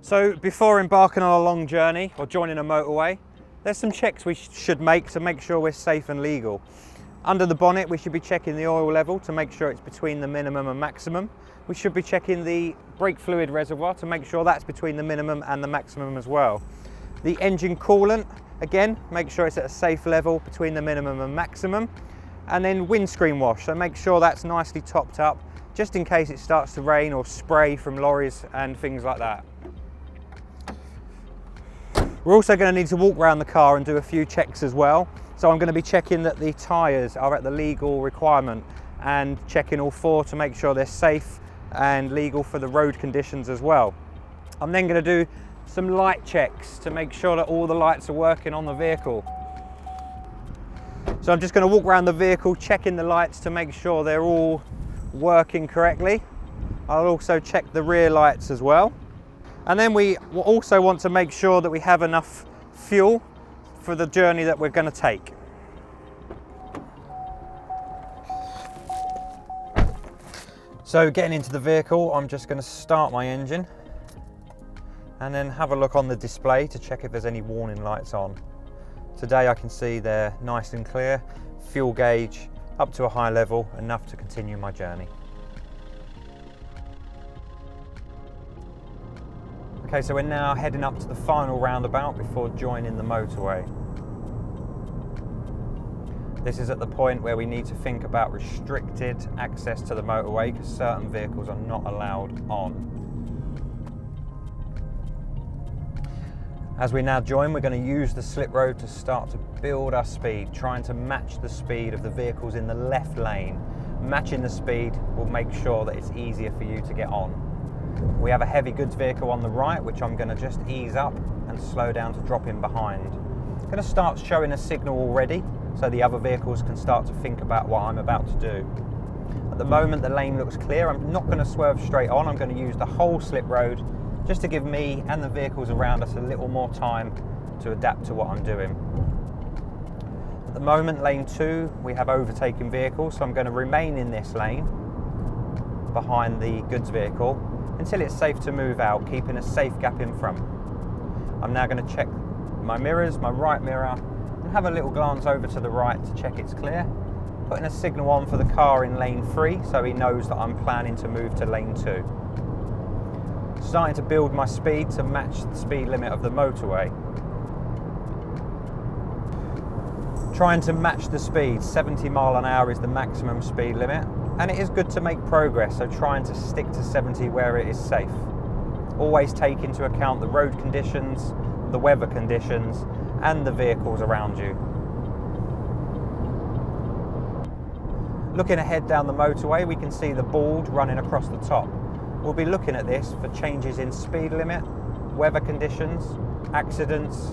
So before embarking on a long journey or joining a motorway, there's some checks we should make to make sure we're safe and legal. Under the bonnet, we should be checking the oil level to make sure it's between the minimum and maximum. We should be checking the brake fluid reservoir to make sure that's between the minimum and the maximum as well. The engine coolant, again, make sure it's at a safe level between the minimum and maximum. And then windscreen wash, so make sure that's nicely topped up, just in case it starts to rain or spray from lorries and things like that. We're also going to need to walk around the car and do a few checks as well. So I'm going to be checking that the tyres are at the legal requirement and checking all four to make sure they're safe and legal for the road conditions as well. I'm then going to do some light checks to make sure that all the lights are working on the vehicle. So I'm just going to walk around the vehicle checking the lights to make sure they're all working correctly. I'll also check the rear lights as well. And then we will also want to make sure that we have enough fuel for the journey that we're going to take. So getting into the vehicle, I'm just going to start my engine and then have a look on the display to check if there's any warning lights on. Today I can see they're nice and clear, fuel gauge up to a high level, enough to continue my journey. Okay, so we're now heading up to the final roundabout before joining the motorway. This is at the point where we need to think about restricted access to the motorway because certain vehicles are not allowed on. As we now join, we're going to use the slip road to start to build our speed, trying to match the speed of the vehicles in the left lane. Matching the speed will make sure that it's easier for you to get on. We have a heavy goods vehicle on the right, which I'm going to just ease up and slow down to drop in behind. I'm going to start showing a signal already so the other vehicles can start to think about what I'm about to do. At the moment the lane looks clear. I'm not going to swerve straight on. I'm going to use the whole slip road just to give me and the vehicles around us a little more time to adapt to what I'm doing. At the moment, lane 2, we have overtaking vehicles, so I'm going to remain in this lane behind the goods vehicle until it's safe to move out, keeping a safe gap in front. I'm now going to check my mirrors, my right mirror, and have a little glance over to the right to check it's clear. Putting a signal on for the car in lane 3 so he knows that I'm planning to move to lane 2. Starting to build my speed to match the speed limit of the motorway. Trying to match the speed, 70 miles an hour is the maximum speed limit, and it is good to make progress, so trying to stick to 70 where it is safe. Always take into account the road conditions, the weather conditions, and the vehicles around you. Looking ahead down the motorway, we can see the board running across the top. We'll be looking at this for changes in speed limit, weather conditions, accidents,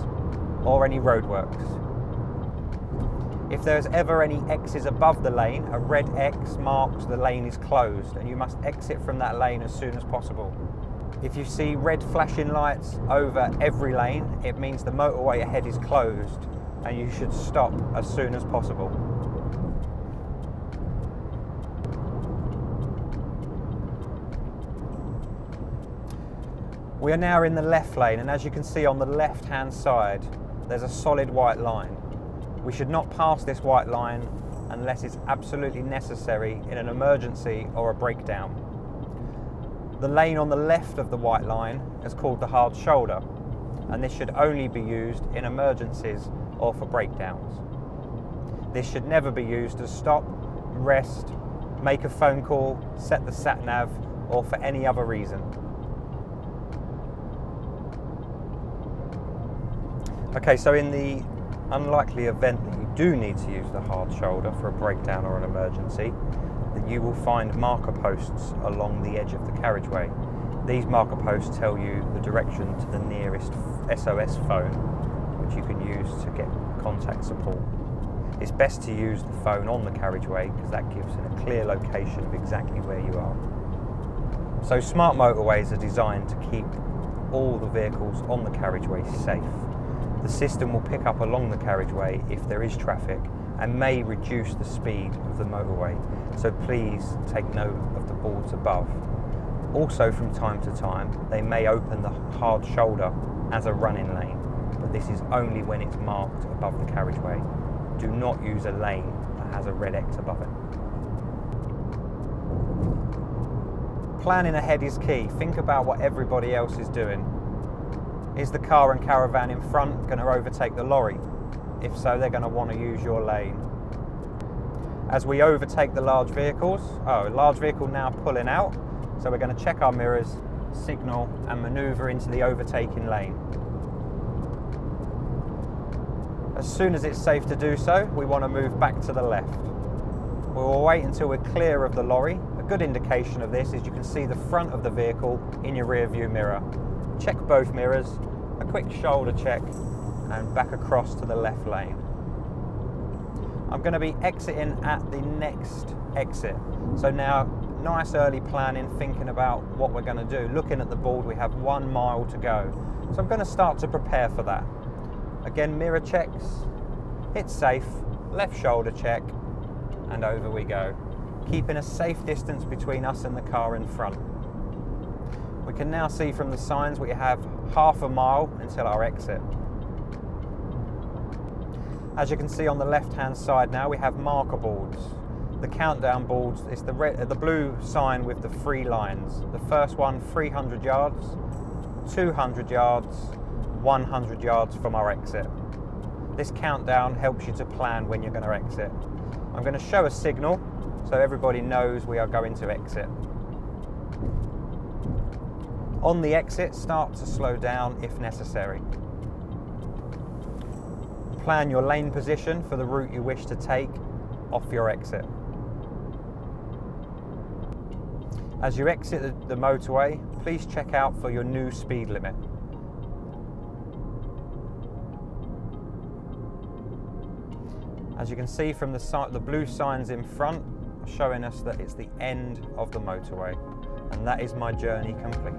or any roadworks. If there's ever any X's above the lane, a red X marks the lane is closed and you must exit from that lane as soon as possible. If you see red flashing lights over every lane, it means the motorway ahead is closed and you should stop as soon as possible. We are now in the left lane, and as you can see on the left hand side there's a solid white line. We should not pass this white line unless it's absolutely necessary in an emergency or a breakdown. The lane on the left of the white line is called the hard shoulder, and this should only be used in emergencies or for breakdowns. This should never be used to stop, rest, make a phone call, set the sat nav, or for any other reason. Okay, so in the unlikely event that you do need to use the hard shoulder for a breakdown or an emergency, then you will find marker posts along the edge of the carriageway. These marker posts tell you the direction to the nearest SOS phone, which you can use to get contact support. It's best to use the phone on the carriageway because that gives it a clear location of exactly where you are. So smart motorways are designed to keep all the vehicles on the carriageway safe. The system will pick up along the carriageway if there is traffic and may reduce the speed of the motorway, so please take note of the boards above. Also, from time to time, they may open the hard shoulder as a running lane, but this is only when it's marked above the carriageway. Do not use a lane that has a red X above it. Planning ahead is key. Think about what everybody else is doing. Is the car and caravan in front going to overtake the lorry? If so, they're going to want to use your lane. As we overtake the large vehicles, large vehicle now pulling out, so we're going to check our mirrors, signal and manoeuvre into the overtaking lane. As soon as it's safe to do so, we want to move back to the left. We will wait until we're clear of the lorry. A good indication of this is you can see the front of the vehicle in your rear view mirror. Check both mirrors, a quick shoulder check, and back across to the left lane. I'm going to be exiting at the next exit. So now, nice early planning, thinking about what we're going to do. Looking at the board, we have 1 mile to go. So I'm going to start to prepare for that. Again, mirror checks, hit safe, left shoulder check, and over we go. Keeping a safe distance between us and the car in front. We can now see from the signs we have half a mile until our exit. As you can see on the left-hand side now, we have marker boards. The countdown boards, it's the blue sign with the 3 lines. The first one, 300 yards, 200 yards, 100 yards from our exit. This countdown helps you to plan when you're going to exit. I'm going to show a signal so everybody knows we are going to exit. On the exit, start to slow down if necessary. Plan your lane position for the route you wish to take off your exit. As you exit the motorway, please check out for your new speed limit. As you can see from the blue signs in front, showing us that it's the end of the motorway, and that is my journey complete.